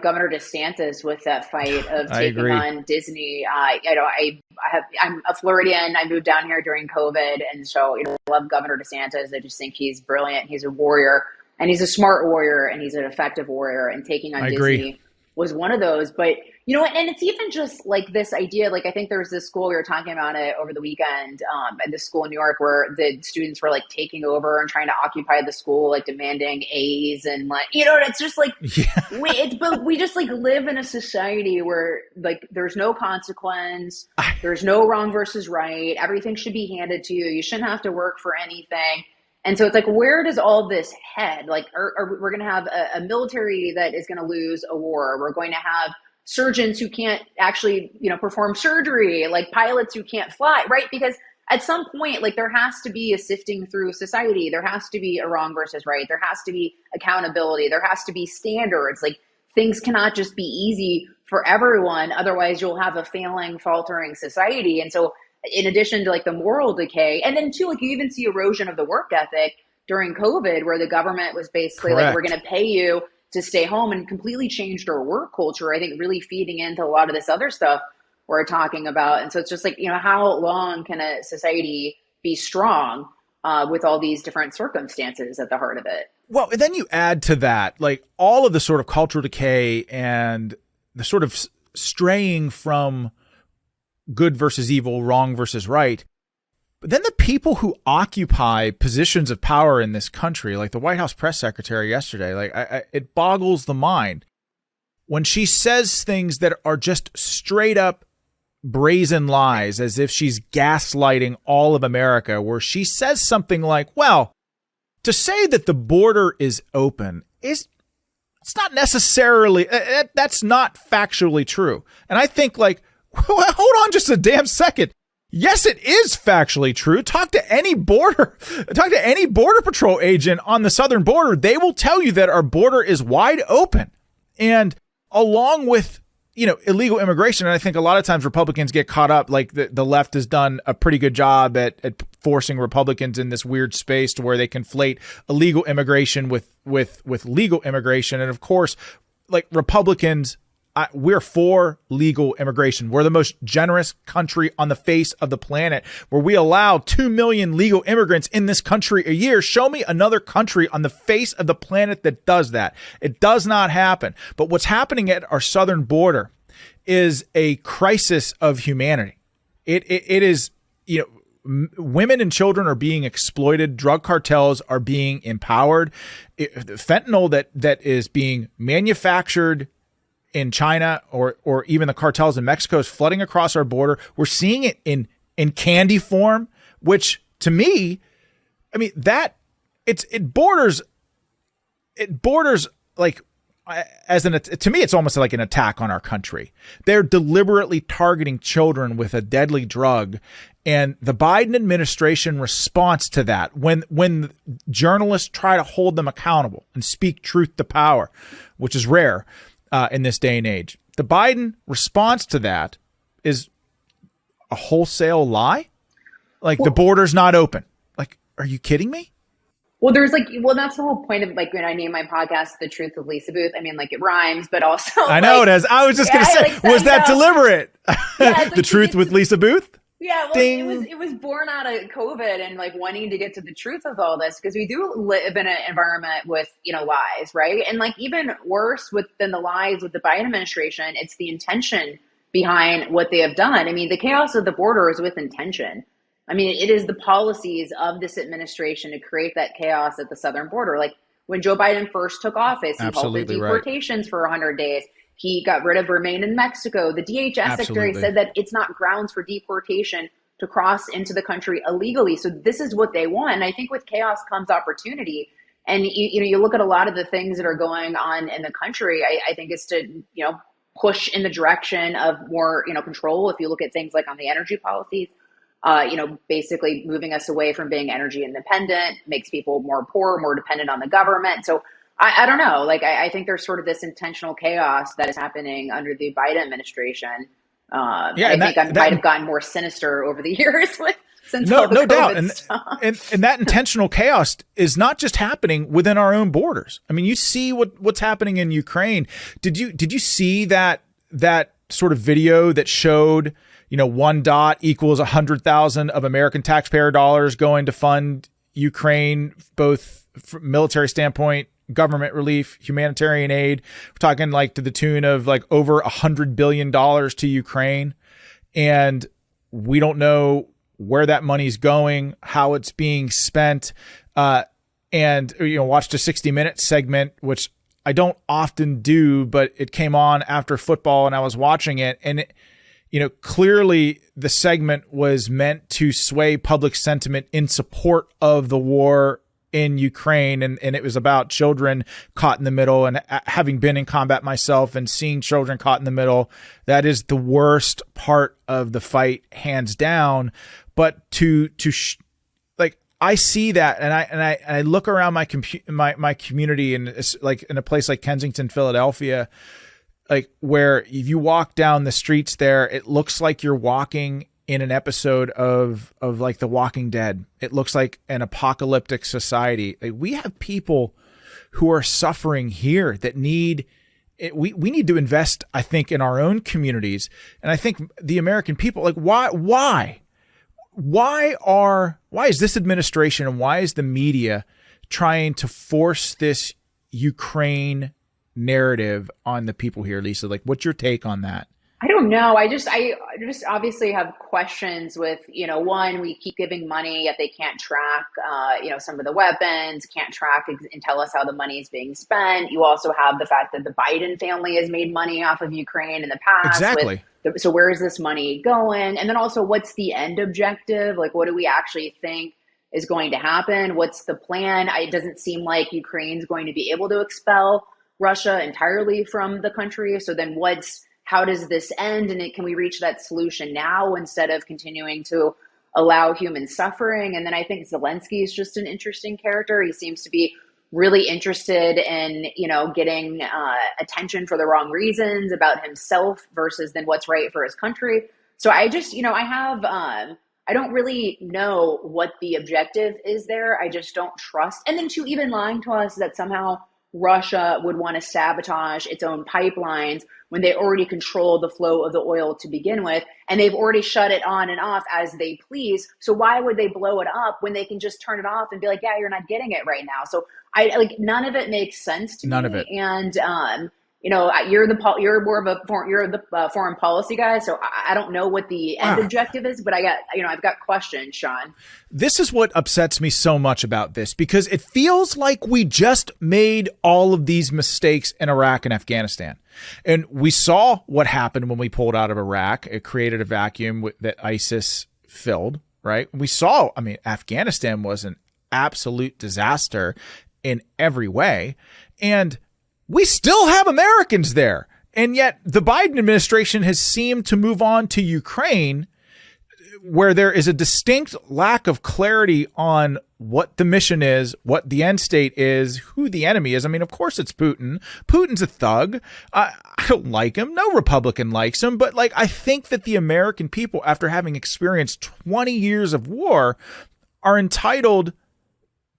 Governor DeSantis with that fight of taking on Disney. I'm a Floridian. I moved down here during COVID, and so I love Governor DeSantis. I just think he's brilliant. He's a warrior, and he's a smart warrior, and he's an effective warrior. And taking on Disney was one of those. But and it's even just like this idea. Like I think there was this school, we were talking about it over the weekend, at this school in New York, where the students were like taking over and trying to occupy the school, like demanding A's and like it's just like we just like live in a society where like there's no consequence, there's no wrong versus right, everything should be handed to you, you shouldn't have to work for anything. And so it's like, where does all this head? Like, we're going to have a military that is going to lose a war. We're going to have surgeons who can't actually, perform surgery, like pilots who can't fly, right? Because at some point, like, there has to be a sifting through society. There has to be a wrong versus right. There has to be accountability. There has to be standards. Like, things cannot just be easy for everyone. Otherwise, you'll have a failing, faltering society. And so, in addition to like the moral decay, and then too, like, you even see erosion of the work ethic during COVID, where the government was basically like, we're going to pay you to stay home, and completely changed our work culture. I think really feeding into a lot of this other stuff we're talking about. And so it's just like, how long can a society be strong with all these different circumstances at the heart of it? Well, and then you add to that, like, all of the sort of cultural decay and the sort of straying from good versus evil, wrong versus right. But then the people who occupy positions of power in this country, like the White House press secretary yesterday, like, it boggles the mind when she says things that are just straight up brazen lies, as if she's gaslighting all of America, where she says something like, well, to say that the border is open it's not necessarily, that's not factually true. And I think, like, hold on just a damn second. Yes, it is factually true. Talk to any border patrol agent on the southern border. They will tell you that our border is wide open. And along with, illegal immigration, and I think a lot of times Republicans get caught up, like the left has done a pretty good job at forcing Republicans in this weird space to where they conflate illegal immigration with legal immigration. And of course, like, Republicans, we're for legal immigration. We're the most generous country on the face of the planet, where we allow 2 million legal immigrants in this country a year. Show me another country on the face of the planet that does that. It does not happen. But what's happening at our southern border is a crisis of humanity. It is, women and children are being exploited. Drug cartels are being empowered. Fentanyl that is being manufactured in China or even the cartels in Mexico is flooding across our border. We're seeing it in candy form, which to me, I mean, that it borders like, to me, it's almost like an attack on our country. They're deliberately targeting children with a deadly drug. And the Biden administration response to that, when journalists try to hold them accountable and speak truth to power, which is rare, in this day and age, the Biden response to that is a wholesale lie. Like, the border's not open. Like, are you kidding me? Well, that's the whole point of, like, when I name my podcast "The Truth with Lisa Boothe." I mean, like, it rhymes, but also, I know, like, it has. I was just gonna say, was that deliberate? Yeah, The Truth with Lisa Boothe. Yeah, well, it was born out of COVID and, like, wanting to get to the truth of all this, because we do live in an environment with, lies, right? And, like, even worse than the lies with the Biden administration, it's the intention behind what they have done. I mean, the chaos of the border is with intention. I mean, it is the policies of this administration to create that chaos at the southern border. Like, when Joe Biden first took office, he halted deportations for 100 days. He got rid of Remain in Mexico. The DHS secretary said that it's not grounds for deportation to cross into the country illegally. So this is what they want. And I think with chaos comes opportunity. And you look at a lot of the things that are going on in the country. I think it's to push in the direction of more control. If you look at things like on the energy policies, basically moving us away from being energy independent, makes people more poor, more dependent on the government. So I don't know. Like, I think there's sort of this intentional chaos that is happening under the Biden administration. I think I might have gotten more sinister over the years since all the COVID doubt. stuff. And that intentional chaos is not just happening within our own borders. I mean, you see what's happening in Ukraine. Did you see that sort of video that showed, one dot equals 100,000 of American taxpayer dollars going to fund Ukraine, both from military standpoint, government relief, humanitarian aid? We're talking like to the tune of like over $100 billion to Ukraine. And we don't know where that money's going, how it's being spent. And watched a 60-minute segment, which I don't often do, but it came on after football and I was watching it. And clearly the segment was meant to sway public sentiment in support of the war in Ukraine. And it was about children caught in the middle, and having been in combat myself and seeing children caught in the middle, that is the worst part of the fight, hands down. But like, I see that, and I look around my community, and it's like in a place like Kensington, Philadelphia, like where if you walk down the streets there, it looks like you're walking in an episode of like The Walking Dead. It looks like an apocalyptic society. Like, we have people who are suffering here that need it. We need to invest, I think, in our own communities. And I think the American people, like, why is this administration and why is the media trying to force this Ukraine narrative on the people here, Lisa? Like, what's your take on that? I don't know. I just obviously have questions with, one, we keep giving money, yet they can't track, some of the weapons, can't track and tell us how the money is being spent. You also have the fact that the Biden family has made money off of Ukraine in the past. Exactly. So where is this money going? And then also, what's the end objective? Like, what do we actually think is going to happen? What's the plan? It doesn't seem like Ukraine's going to be able to expel Russia entirely from the country. So then how does this end? And can we reach that solution now instead of continuing to allow human suffering? And then I think Zelensky is just an interesting character. He seems to be really interested in, getting attention for the wrong reasons about himself versus then what's right for his country. So I just, I don't really know what the objective is there. I just don't trust. And then to even lying to us that somehow Russia would want to sabotage its own pipelines when they already control the flow of the oil to begin with, and they've already shut it on and off as they please. So why would they blow it up when they can just turn it off and be like, yeah, you're not getting it right now? So none of it makes sense to me. None of it. And you're the foreign policy guy, so I don't know what the end objective is, but I've got questions, Sean. This is what upsets me so much about this, because it feels like we just made all of these mistakes in Iraq and Afghanistan. And we saw what happened when we pulled out of Iraq. It created a vacuum that ISIS filled, right? We saw, Afghanistan was an absolute disaster in every way. And we still have Americans there. And yet the Biden administration has seemed to move on to Ukraine, where there is a distinct lack of clarity on what the mission is, what the end state is, who the enemy is. Of course it's Putin. Putin's a thug. I don't like him. No Republican likes him. But I think that the American people, after having experienced 20 years of war, are entitled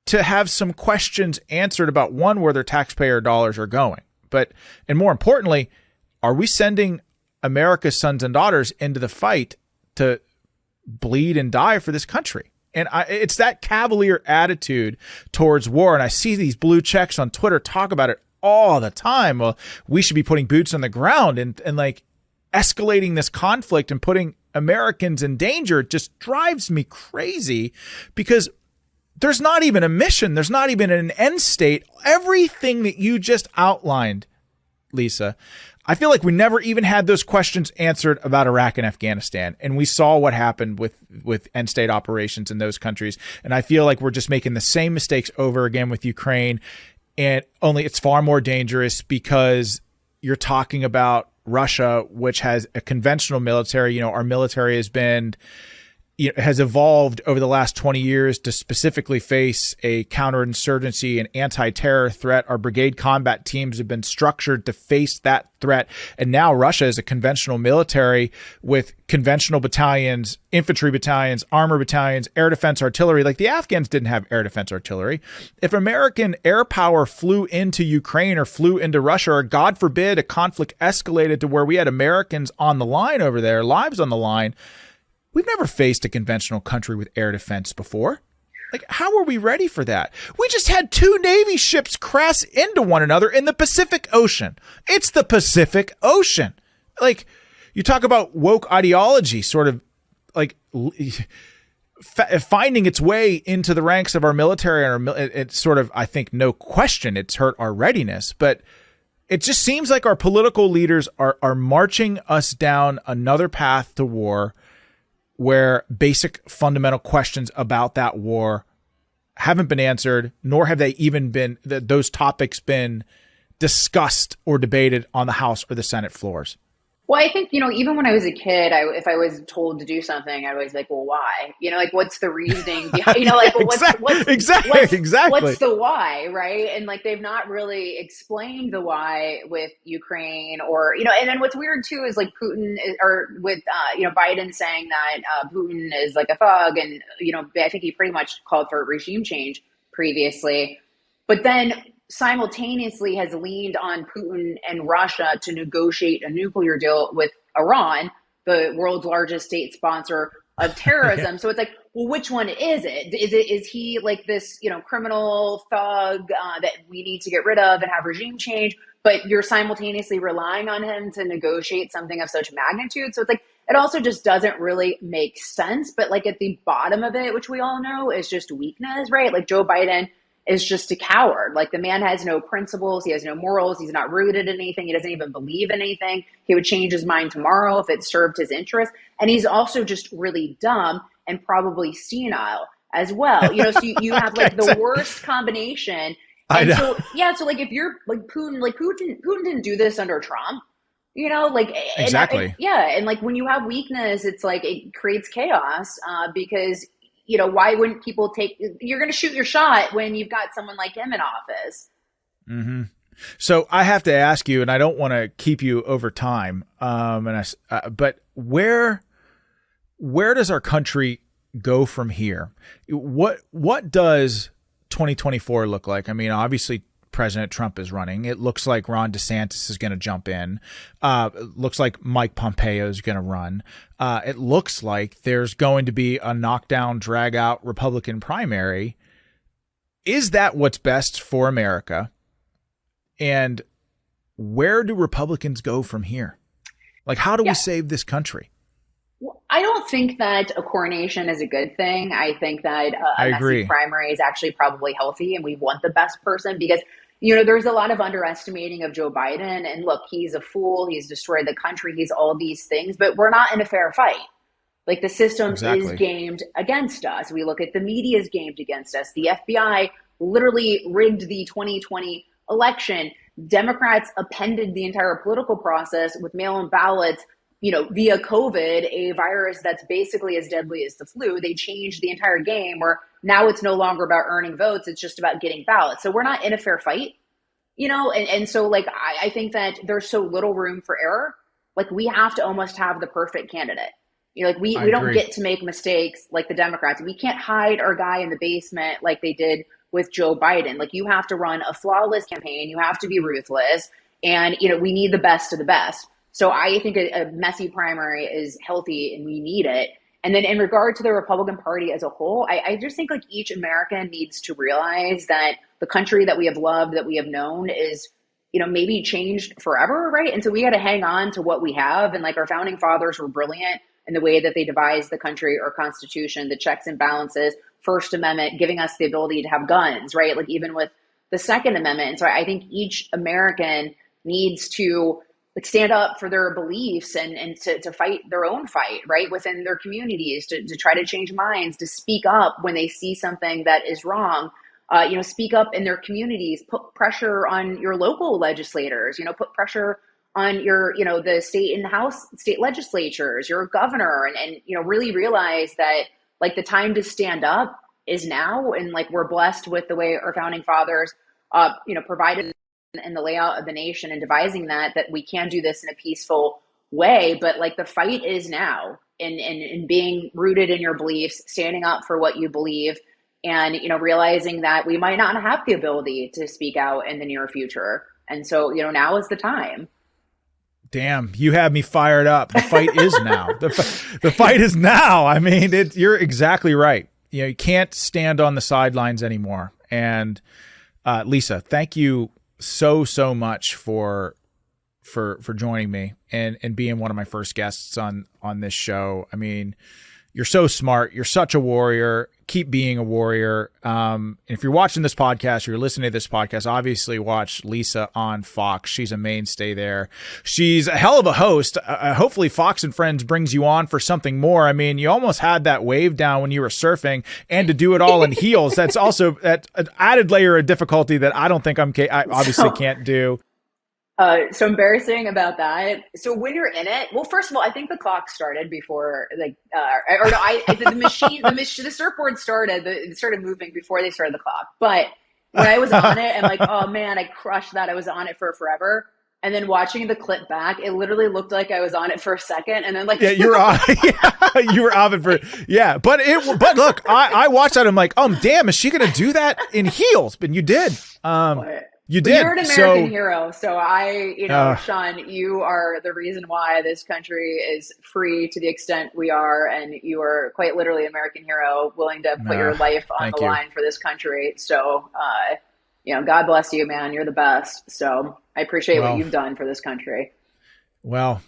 to have some questions answered about, one, where their taxpayer dollars are going. And more importantly, are we sending America's sons and daughters into the fight to bleed and die for this country? And it's that cavalier attitude towards war. And I see these blue checks on Twitter talk about it all the time. Well, we should be putting boots on the ground and escalating this conflict and putting Americans in danger. It just drives me crazy, because there's not even a mission. There's not even an end state. Everything that you just outlined, Lisa, I feel like we never even had those questions answered about Iraq and Afghanistan. And we saw what happened with end state operations in those countries. And I feel like we're just making the same mistakes over again with Ukraine. And only it's far more dangerous, because you're talking about Russia, which has a conventional military. Our military has evolved over the last 20 years to specifically face a counterinsurgency and anti-terror threat. Our brigade combat teams have been structured to face that threat. And now Russia is a conventional military with conventional battalions, infantry battalions, armor battalions, air defense artillery. Like, the Afghans didn't have air defense artillery. If American air power flew into Ukraine or flew into Russia, or God forbid a conflict escalated to where we had Americans on the line over there, lives on the line, we've never faced a conventional country with air defense before. How are we ready for that? We just had 2 Navy ships crash into one another in the Pacific Ocean. It's the Pacific Ocean. You talk about woke ideology sort of finding its way into the ranks of our military. And it's sort of, I think, no question, it's hurt our readiness. But it just seems like our political leaders are marching us down another path to war, where basic fundamental questions about that war haven't been answered, nor have they even been those topics been discussed or debated on the House or the Senate floors. Well, I think, even when I was a kid, if I was told to do something, I was like, well, why? Like, what's the reasoning behind, like, well, what's Exactly. the why, right? And like, they've not really explained the why with Ukraine or, and then what's weird too is like or with, Biden saying that Putin is like a thug. And, I think he pretty much called for regime change previously. But then simultaneously has leaned on Putin and Russia to negotiate a nuclear deal with Iran, the world's largest state sponsor of Yeah. terrorism. So it's like, well, which one is it? Is he like this, criminal thug that we need to get rid of and have regime change? But you're simultaneously relying on him to negotiate something of such magnitude. So it's like, it also just doesn't really make sense. But like at the bottom of it, which we all know is just weakness, right? Like Joe Biden is just a coward. Like the man has no principles. He has no morals. He's not rooted in anything. He doesn't even believe in anything. He would change his mind tomorrow if it served his interest. And he's also just really dumb and probably senile as well. So you have like the worst combination. I And know. so, yeah, so like if you're like Putin didn't do this under Trump, like, Exactly. yeah. And like when you have weakness, it's like it creates chaos because why wouldn't people you're going to shoot your shot when you've got someone like him in office. Mm-hmm. So I have to ask you, and I don't want to keep you over time. But where does our country go from here? What does 2024 look like? I mean, obviously President Trump is running. It looks like Ron DeSantis is going to jump in. It looks like Mike Pompeo is going to run. It looks like there's going to be a knockdown, drag out Republican primary. Is that what's best for America? And where do Republicans go from here? Like, how do we save this country? Well, I don't think that a coronation is a good thing. I think that I a messy agree. primary is actually probably healthy, and we want the best person because there's a lot of underestimating of Joe Biden. And look, he's a fool. He's destroyed the country. He's all these things, but we're not in a fair fight. Like the system is Exactly. gamed against us. We look at the media's gamed against us. The FBI literally rigged the 2020 election. Democrats appended the entire political process with mail-in ballots, via COVID, a virus that's basically as deadly as the flu. They changed the entire game where now it's no longer about earning votes. It's just about getting ballots. So we're not in a fair fight, and so like, I think that there's so little room for error. Like we have to almost have the perfect candidate. Like we don't agree. get to make mistakes like the Democrats. We can't hide our guy in the basement like they did with Joe Biden. Like you have to run a flawless campaign. You have to be ruthless. And, we need the best of the best. So I think a messy primary is healthy and we need it. And then in regard to the Republican Party as a whole, I just think like each American needs to realize that the country that we have loved, that we have known is, maybe changed forever, right? And so we got to hang on to what we have. And like our founding fathers were brilliant in the way that they devised the country or constitution, the checks and balances, First Amendment, giving us the ability to have guns, right? Like even with the Second Amendment. And so I think each American needs to like stand up for their beliefs and to fight their own fight, right? Within their communities, to try to change minds, to speak up when they see something that is wrong. Speak up in their communities, put pressure on your local legislators, put pressure on your, the state and house, state legislatures, your governor, and really realize that like the time to stand up is now. And like, we're blessed with the way our founding fathers, provided in the layout of the nation and devising that we can do this in a peaceful way. But like the fight is now in being rooted in your beliefs, standing up for what you believe, and realizing that we might not have the ability to speak out in the near future. And so now is the time. Damn, you have me fired up. The fight is now. The fight is now. I mean, you're exactly right. You can't stand on the sidelines anymore. And Lisa, thank you so much for joining me and being one of my first guests on this show. I mean, you're so smart. You're such a warrior. Keep being a warrior. If you're watching this podcast, or you're listening to this podcast, obviously watch Lisa on Fox. She's a mainstay there. She's a hell of a host. Hopefully Fox and Friends brings you on for something more. I mean, you almost had that wave down when you were surfing, and to do it all in heels. That's also an added layer of difficulty that I don't think I obviously can't do. So embarrassing about that. So when you're in it, well, first of all, I think the clock started before, like, or no, the machine, the surfboard started, it started moving before they started the clock. But when I was on it, I'm like, oh man, I crushed that. I was on it for forever. And then watching the clip back, it literally looked like I was on it for a second, and then like, Yeah, you were on. Yeah, you were off it for. Yeah, but look, I watched that. I'm like, oh damn, is she gonna do that in heels? But you did. You but did. you're an American hero. So Sean, you are the reason why this country is free to the extent we are. And you are quite literally an American hero, willing to put your life on the line for this country. So, God bless you, man. You're the best. So I appreciate what you've done for this country. Well,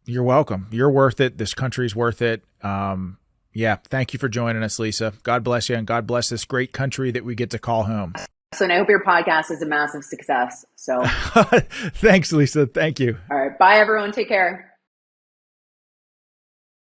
you're welcome. You're worth it. This country's worth it. Yeah. Thank you for joining us, Lisa. God bless you. And God bless this great country that we get to call home. So and I hope your podcast is a massive success. So thanks, Lisa. Thank you. All right. Bye, everyone. Take care.